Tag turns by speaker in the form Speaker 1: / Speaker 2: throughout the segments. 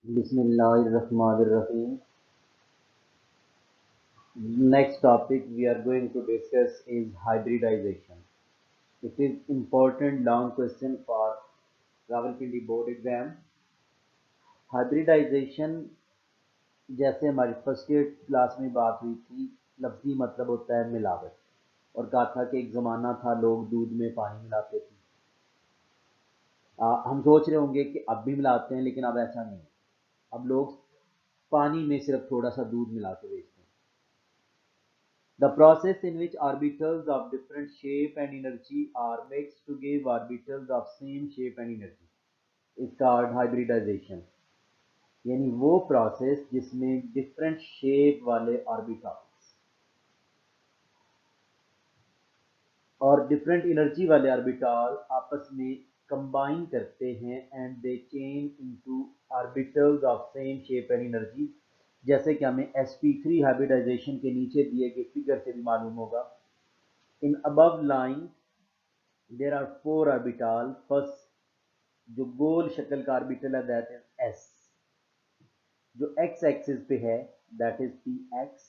Speaker 1: Bismillahirrahmanirrahim. Next topic we are going to discuss is hybridization. It is important long question for Rawalpindi board exam. Hybridization जैसे हमारी first year class में बात हुई थी, लफ्जी मतलब होता है मिलावट। और कहा था कि एक ज़माना था लोग दूध में पानी मिलाते थे। हम सोच रहे होंगे कि अब भी मिलाते हैं, लेकिन अब ऐसा नहीं है। अब लोग पानी में सिर्फ थोड़ा सा दूध मिला के बेचते हैं। The process in which orbitals of different shape and energy are mixed to give orbitals of same shape and energy is called hybridization. यानी वो प्रोसेस जिसमें डिफरेंट शेप वाले ऑर्बिटल्स और डिफरेंट एनर्जी वाले ऑर्बिटल आपस में कंबाइन करते हैं and they change into orbitals of same shape and energy. जैसे कि हमें sp3 हाइब्रिडाइजेशन के नीचे दिए गए फिगर से भी मालूम होगा। In above line there are four orbital. First जो गोल शक्ल का ऑर्बिटल है दैट इज एस, जो एक्स एक्सिस पे है दैट इज पी एक्स,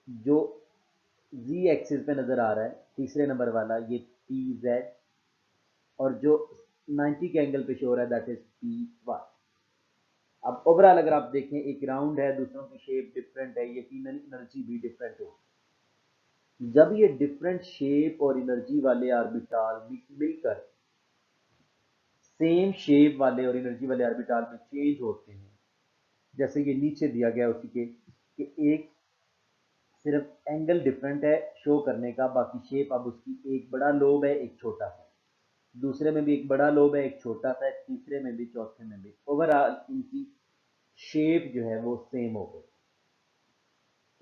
Speaker 1: जो जी एक्सिस पे नजर आ रहा है तीसरे नंबर वाला ये पी जेड, और जो 90 के एंगल पे शो हो रहा है दैट इज पी वाई। अब ओवरऑल अगर आप देखें, एक राउंड है, दूसरों की शेप डिफरेंट है, यकीनन एनर्जी भी डिफरेंट हो। जब ये डिफरेंट शेप और एनर्जी वाले ऑर्बिटल मिलकर सेम शेप वाले और एनर्जी वाले ऑर्बिटल में चेंज होते हैं, जैसे ये नीचे दिया गया उसी के कि एक सिर्फ एंगल डिफरेंट है शो करने का, बाकी शेप अब उसकी एक बड़ा लोब है एक छोटा सा, दूसरे में भी एक बड़ा लोब है एक छोटा सा, तीसरे में भी चौथे में भी, ओवरऑल इनकी शेप जो है वो सेम हो गई।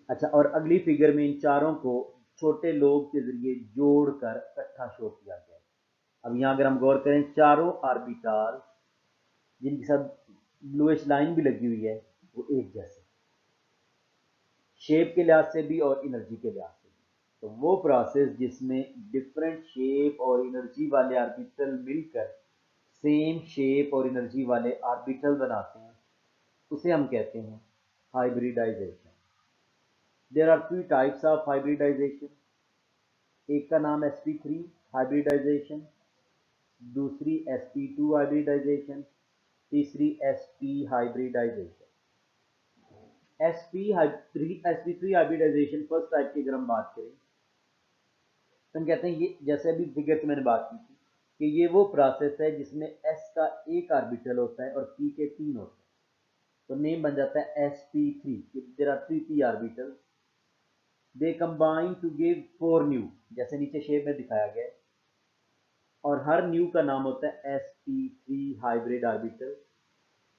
Speaker 1: अच्छा, और अगली फिगर में इन चारों को छोटे लोब के जरिए जोड़कर इकट्ठा शो किया गया है। अब यहाँ अगर हम गौर करें, चारों ऑर्बिटल जिनके साथ ब्लूइश लाइन भी लगी हुई है वो एक जैसे, शेप के लिहाज से भी और एनर्जी के लिहाज से भी। तो वो प्रोसेस जिसमें डिफरेंट शेप और एनर्जी वाले ऑर्बिटल मिलकर सेम शेप और एनर्जी वाले ऑर्बिटल बनाते हैं उसे हम कहते हैं hybridisation. There are three types of hybridisation. एक का नाम sp3 हाइब्रिडाइजेशन, दूसरी sp2 हाइब्रिडाइजेशन, तीसरी sp hybridisation. sp3 hybridisation first type की अगर हम बात करें तो हम कहते हैं ये, जैसे अभी फिगर से मैंने बात की थी, कि ये वो प्रोसेस है जिसमें s का एक ऑर्बिटल होता है और p के तीन होते हैं, तो नेम बन जाता है sp3। There are three p orbitals, they combine to give four new, जैसे नीचे शेप में दिखाया गया है, और हर न्यू का नाम होता है sp3 hybrid orbital।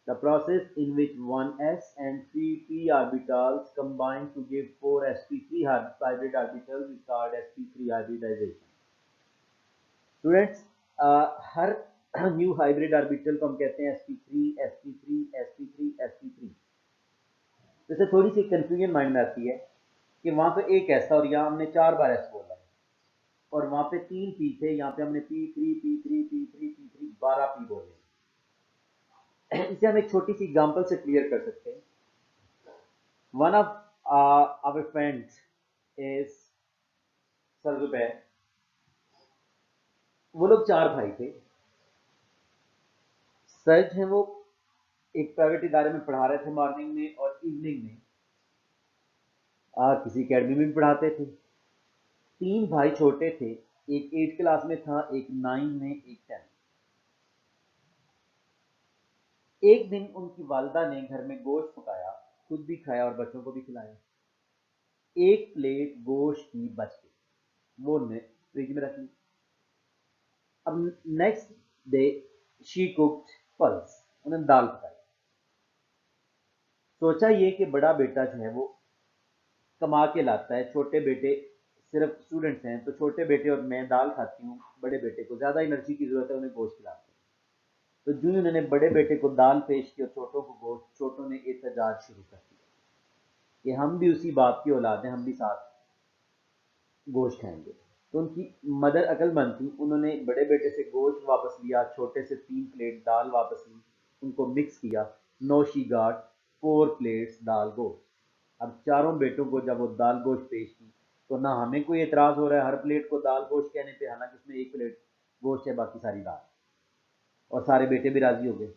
Speaker 1: The process in which one s and three p orbitals combine to give four sp3 hybrid orbitals is called sp3 hybridization। Students, her new hybrid orbital को हम कहते हैं sp3 sp3 sp3 sp3। जैसे थोड़ी सी confusion mind में आती है कि वहां पे एक एस था और यहाँ हमने चार बार एस बोला है, और वहां पे तीन पी थे, यहाँ पे हमने p3 p3 p3 p3 12 P बोले। इसे हम एक छोटी सी एग्जांपल से क्लियर कर सकते हैं। One of our friends is sir Zubair. वो लोग चार भाई थे। सर हैं वो एक प्राइवेट इदारे में पढ़ा रहे थे मॉर्निंग में, और इवनिंग में किसी एकेडमी में भी पढ़ाते थे। तीन भाई छोटे थे, एक 8 क्लास में था, एक 9 में, एक 10। एक दिन उनकी वालदा ने घर में गोश्त पकाया, खुद भी खाया और बच्चों को भी खिलाया। एक प्लेट गोश्त की बच गई, वो उन्होंने फ्रिज में रख ली। अब next day she cooked pulse, उन्होंने दाल पकाई। सोचा ये कि बड़ा बेटा जो है वो कमा के लाता है, छोटे बेटे सिर्फ स्टूडेंट्स हैं, तो छोटे बेटे और मैं दाल खाती हूँ, बड़े बेटे को ज़्यादा एनर्जी की ज़रूरत है, उन्हें गोश्त खिलाते हैं। तो जो उन्होंने बड़े बेटे को दाल पेश की और छोटों को गोश्त, छोटों ने एहतजाज शुरू कर दिया कि हम भी उसी बाप की औलाद हैं, हम भी साथ गोश्त खाएंगे। तो उनकी मदर अक्लमंद थी, उन्होंने बड़े बेटे से गोश्त वापस लिया, छोटे से 3 प्लेट दाल वापस ली, उनको मिक्स किया नो शी गॉट 4 प्लेट्स दाल गोश्त। अब चारों बेटों को जब वो दाल गोश्त पेश की तो ना हमें कोई एतराज़ हो रहा है हर प्लेट को दाल गोश्त कहने पे, हालांकि उसमें एक प्लेट गोश्त है बाकी सारी दाल, और सारे बेटे भी राजी हो गए।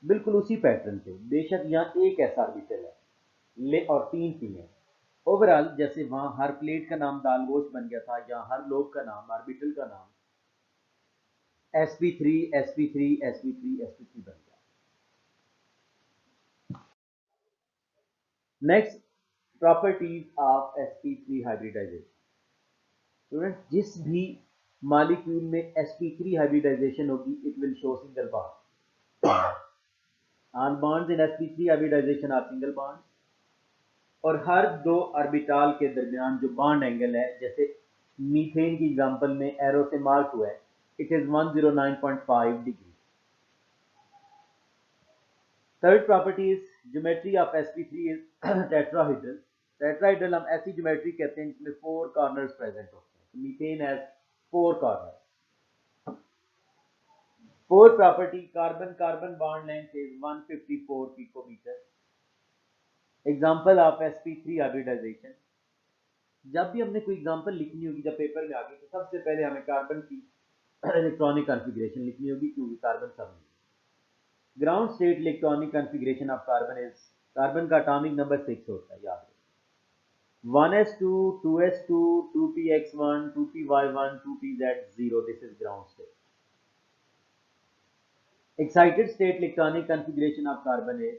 Speaker 1: बिल्कुल उसी पैटर्न पे बेशक यहाँ एक ऐसा आर्बिटल है ले और तीन फीमेल। ओवरऑल जैसे वहां हर प्लेट का नाम दाल गोश्त बन गया था, यहाँ हर लोग का नाम आर्बिटल का नाम sp3 sp3 sp3 sp3 बन गया। Next, properties of sp3 hybridisation. Student, जिस भी मॉलिक्यूल में sp3 हाइब्रिडाइजेशन होगी it will show single bond. On bonds in sp3 hybridisation are single bond, और हर दो ऑर्बिटाल के दरमियान जो बॉन्ड एंगल है, जैसे मीथेन की एग्जांपल में एरो से मार्क हुआ है, it is 109.5 degree. Third property is geometry of sp3 is tetrahedral. Tetrahedral हम ऐसी ज्योमेट्री कहते हैं जिसमें 4 कॉर्नर्स प्रेजेंट होते हैं। Methane has 4 corners. Fourth property, carbon carbon bond length is 154 picometre. Example of sp3 hybridisation. जब भी हमने कोई एग्जांपल लिखनी होगी, जब पेपर में आ गई, तो सबसे पहले हमें कार्बन की इलेक्ट्रॉनिक कॉन्फ़िगरेशन लिखनी होगी क्योंकि कार्बन सब में। Ground state electronic configuration of carbon is, carbon का एटॉमिक नंबर 6 होता है, याद रखिए। 1s2 2s2 2px1 2py1 2pz0, this is ground state. Excited state electronic configuration of carbon is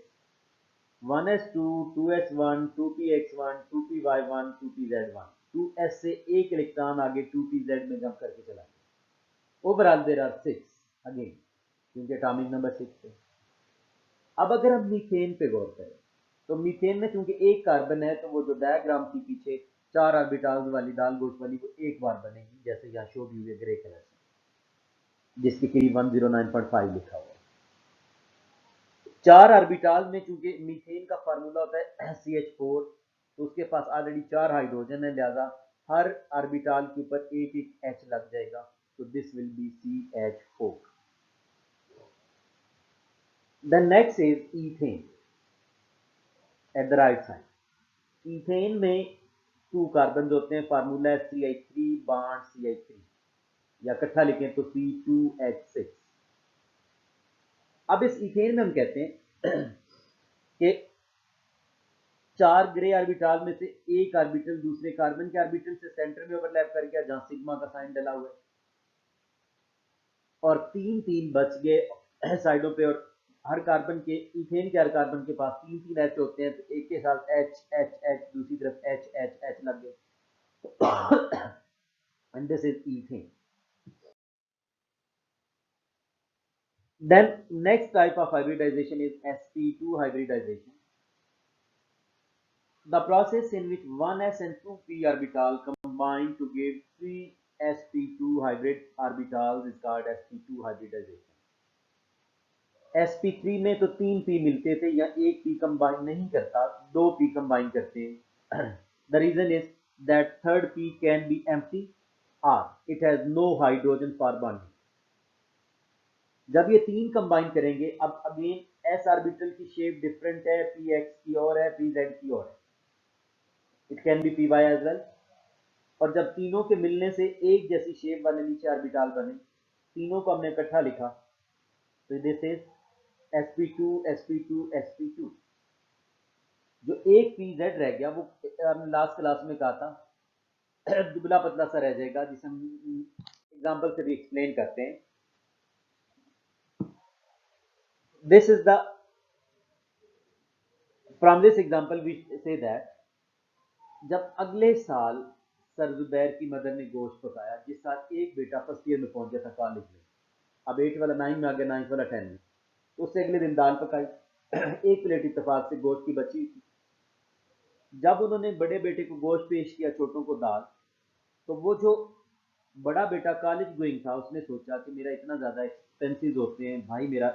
Speaker 1: 1s2 2s1 2px1 2py1 2pz1। 2s से एक electron आगे 2pz में jump करके चला गया। ओवरऑल देयर आर 6 अगेन, क्योंकि एटॉमिक नंबर 6 है। अब अगर हम मीथेन पे गौर करें तो मीथेन में चूंकि एक कार्बन है तो वो जो डायग्राम थी पीछे 4 ऑर्बिटल्स वाली दाल गोश्त वाली, वो एक बार बनेगी, जैसे यहाँ शो भी हुई है ग्रे कलर से, जिसके करीब 109.5 लिखा हुआ है। 4 ऑर्बिटल में चूंकि मीथेन का फार्मूला होता है CH4, तो उसके पास ऑलरेडी 4 हाइड्रोजन है, लिहाजा हर ऑर्बिटल के ऊपर एक एक H लग जाएगा, तो this will be CH4। The next is ethane at the right side. Ethane में 2 कार्बन होते हैं, फार्मूला है CH3 बॉन्ड CH3, या इकट्ठा लिखें तो C2H6। अब इस ईथेन में हम कहते हैं कि 4 ग्रे ऑर्बिटल में से एक ऑर्बिटल दूसरे कार्बन के ऑर्बिटल से सेंटर में ओवरलैप कर गया, जहां सिग्मा का साइन डला हुआ है, और 3 बच गए साइडों पे, और हर कार्बन के, इथेन के हर कार्बन के पास 3 H होते हैं, तो एक के साथ H H H, दूसरी तरफ H H H लग गए, and this is ethane. Then next type of hybridization is sp2 hybridization. The process in which 1s and 2p orbital combine to give 3 sp2 hybrid orbitals is called sp2 hybridization. sp3 में तो 3p मिलते थे, या एक p combine नहीं करता, 2p combine करते हैं। The reason is that third p can be empty or it has no hydrogen for bonding. जब ये 3 कंबाइन करेंगे, अब अगेन s ऑर्बिटल की शेप डिफरेंट है, px की और है, pz की और है, it can be py as well. और जब तीनों के मिलने से एक जैसी शेप वाले नीचे ऑर्बिटल बने, तीनों को हमने इकट्ठा लिखा, तो this is sp2 sp2 sp2। जो एक pz रह गया वो हमने लास्ट क्लास में कहा था दुबला पतला सा रह जाएगा, जिसे हम एग्जांपल से भी एक्सप्लेन करते हैं। This is the, from this example we see that जब अगले साल सर जुबैर की मदर ने गोश्त पकाया, जिस साल एक बेटा फर्स्ट ईयर में पहुंच गया था कॉलेज में, अब 8 वाला 9 में आ गया, 9 वाला 10 में, तो उससे अगले दिन दाल पकाई एक प्लेट इत्तेफाक से गोश्त की बची थी। जब उन्होंने बड़े बेटे को गोश्त पेश किया, छोटों को दाल, तो वो जो बड़ा बेटा कॉलेज गोइंग था, उसने सोचा कि मेरा इतना ज़्यादा एक्सपेंसेस होते हैं, भाई मेरा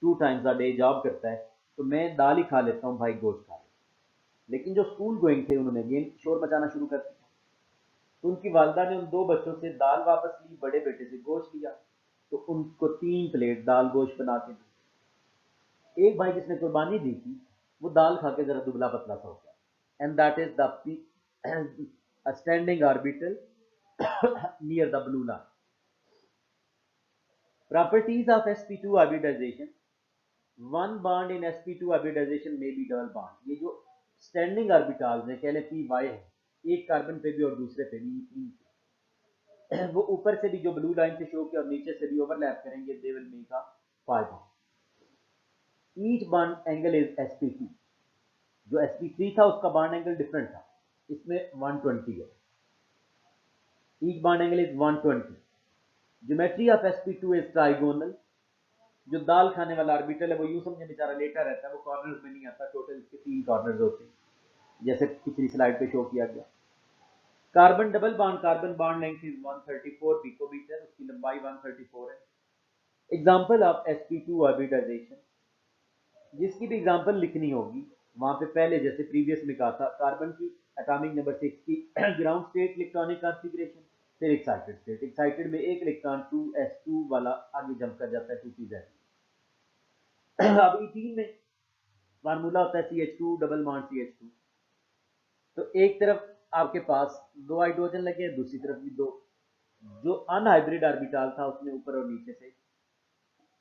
Speaker 1: 2 टाइम्स अ डे जॉब करता है, तो मैं दाल ही खा लेता हूँ, भाई गोश्त खा ले। लेकिन जो स्कूल गोइंग थे उन्होंने अगेन शोर मचाना शुरू कर दिया, तो उनकी वालदा ने उन 2 बच्चों से दाल वापस ली, बड़े बेटे से गोश्त लिया, तो उनको 3 प्लेट दाल गोश्त बना के दी। एक भाई जिसने कुर्बानी दी थी वो दाल खा के जरा दुबला पतला सा हो गया, and that is the standing orbital near the blue line. Properties of sp2 hybridisation, one bond in sp2 hybridisation में बी डबल बॉन्ड। ये जो स्टैंडिंग ऑर्बिटल्स है, कह लें पी वाई है, एक कार्बन पे भी और दूसरे पे भी, वो ऊपर से भी जो ब्लू लाइन से शो किया और नीचे से भी ओवरलैप करेंगे, they will make a 5 bond. Each bond angle is sp2। जो sp3 था उसका बॉन्ड एंगल डिफरेंट था, इसमें 120 है। Each bond angle is 120। Geometry of sp2 is trigonal. जो दाल खाने वाला ऑर्बिटल है वो यूं समझे बेचारा लेटा रहता है, वो कॉर्नर्स में नहीं आता, टोटल इसके 3 कॉर्नर्स होते हैं जैसे पिछली स्लाइड पे शो किया गया। Carbon double bond, carbon bond length is 134 picometre, उसकी लंबाई 134 है। एग्जांपल ऑफ sp2 हाइब्रिडाइजेशन, जिसकी भी एग्जांपल लिखनी होगी वहां पे पहले जैसे प्रीवियस में कहा था, कार्बन की एटॉमिक नंबर 6 की ग्राउंड स्टेट इलेक्ट्रॉनिक कॉन्फ़िगरेशन, फिर एक्साइटेड स्टेट। एक्साइटेड में एक इलेक्ट्रॉन 2s2 वाला आगे जंप कर जाता है 2p-z। अब इथीन में फार्मूला होता है CH2 डबल बॉन्ड CH2। तो एक तरफ आपके पास 2 हाइड्रोजन लगे हैं, दूसरी तरफ भी 2। जो अनहाइब्रिड ऑर्बिटल था उसने ऊपर और नीचे से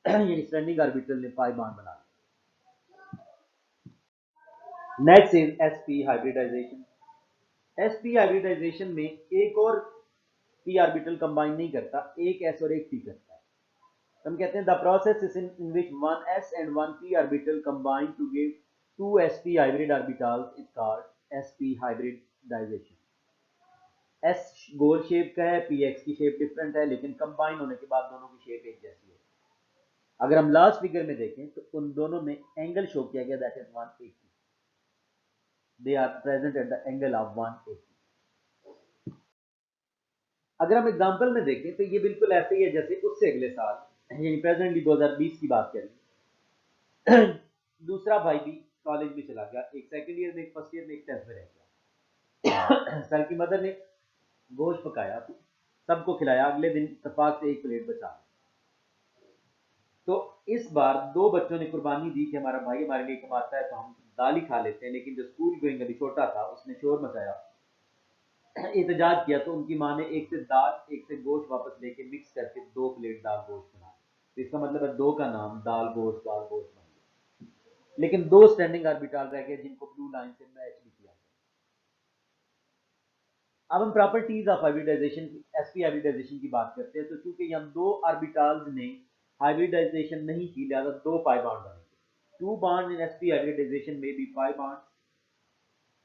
Speaker 1: यानी स्टैंडिंग ऑर्बिटल ने 5 बॉन्ड बना लिया। Next is sp hybridisation. sp hybridisation में एक और p ऑर्बिटल कंबाइन नहीं करता, एक s और एक p करता है। हम कहते हैं the process is in which one s and one p orbital combine to give 2 sp hybrid orbitals is called sp hybridisation. s गोल शेप का है, px की शेप डिफरेंट है, लेकिन कंबाइन होने के बाद दोनों की शेप एक जैसी है। अगर हम लास्ट फिगर में देखें तो उन दोनों में एंगल शो किया गया, that is 180। They are present at the angle of 180। अगर हम एग्जांपल में देखें तो ये बिल्कुल ऐसे ही है जैसे उससे अगले साल यानी प्रेजेंटली 2020 की बात करें। दूसरा भाई भी कॉलेज में चला गया, एक सेकंड ईयर में, एक फर्स्ट ईयर में, एक 10th में रह गया। सर की मदर ने गोश्त पकाया, सबको खिलाया, अगले दिन इत्तेफाक से एक प्लेट बचा। तो इस बार 2 बच्चों ने कुर्बानी दी कि हमारा भाई हमारे लिए कमाता है तो हम दाल ही खा लेते हैं, लेकिन जो स्कूल गोइंग अभी छोटा था उसने शोर मचाया, एहतजाज किया, तो उनकी माँ ने एक से दाल एक से गोश्त वापस लेके मिक्स करके 2 प्लेट दाल गोश्त बना। तो इसका मतलब है 2 का नाम दाल गोश्त बन गया। लेकिन 2 स्टैंडिंग ऑर्बिटल रह गए जिनको ब्लू लाइन से मैच भी किया। अब हम प्रॉपर्टीज ऑफ हाइब्रिडाइजेशन की, sp हाइब्रिडाइजेशन की बात करते हैं। तो चूंकि यहाँ 2 ऑर्बिटल्स ने हाइब्रिडाइजेशन नहीं की, लिहाजा 2 पाई बॉन्ड बनेंगे। 2 बॉन्ड इन sp हाइब्रिडाइजेशन में बी 5 बॉन्ड।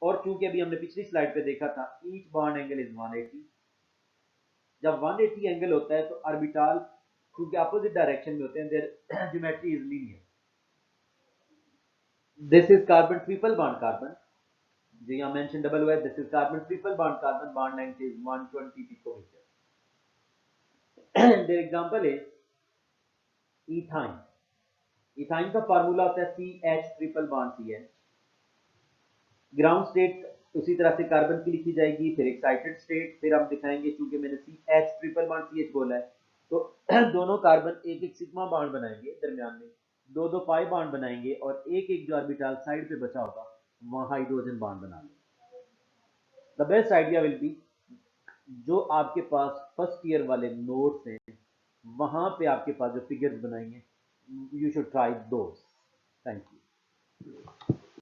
Speaker 1: और चूंकि अभी हमने पिछली स्लाइड पे देखा था, ईच बॉन्ड एंगल इज 180। जब 180 एंगल होता है तो ऑर्बिटल क्योंकि अपोजिट डायरेक्शन में होते हैं, their geometry is linear. This is carbon triple bond carbon, जो यहाँ मेंशन डबल हुआ है, this is carbon triple bond carbon, bond length is 120 picometre. Their example is ethyne. Ethyne का फार्मूला होता है CH triple bond CH। Ground state उसी तरह से कार्बन की लिखी जाएगी, फिर एक्साइटेड स्टेट, फिर हम दिखाएंगे चूंकि मैंने CH ट्रिपल बॉन्ड CH बोला है तो दोनों कार्बन एक एक सिग्मा बॉन्ड बनाएंगे, दरमियान में 2-2 पाई बॉन्ड बनाएंगे, और एक एक जो ऑर्बिटल साइड पे बचा होगा वहां हाइड्रोजन बॉन्ड बना लेंगे। The best idea will be, जो आपके पास फर्स्ट ईयर वाले नोट्स हैं वहां पे आपके पास जो फिगर्स बनाएंगे, you should try those. Thank you.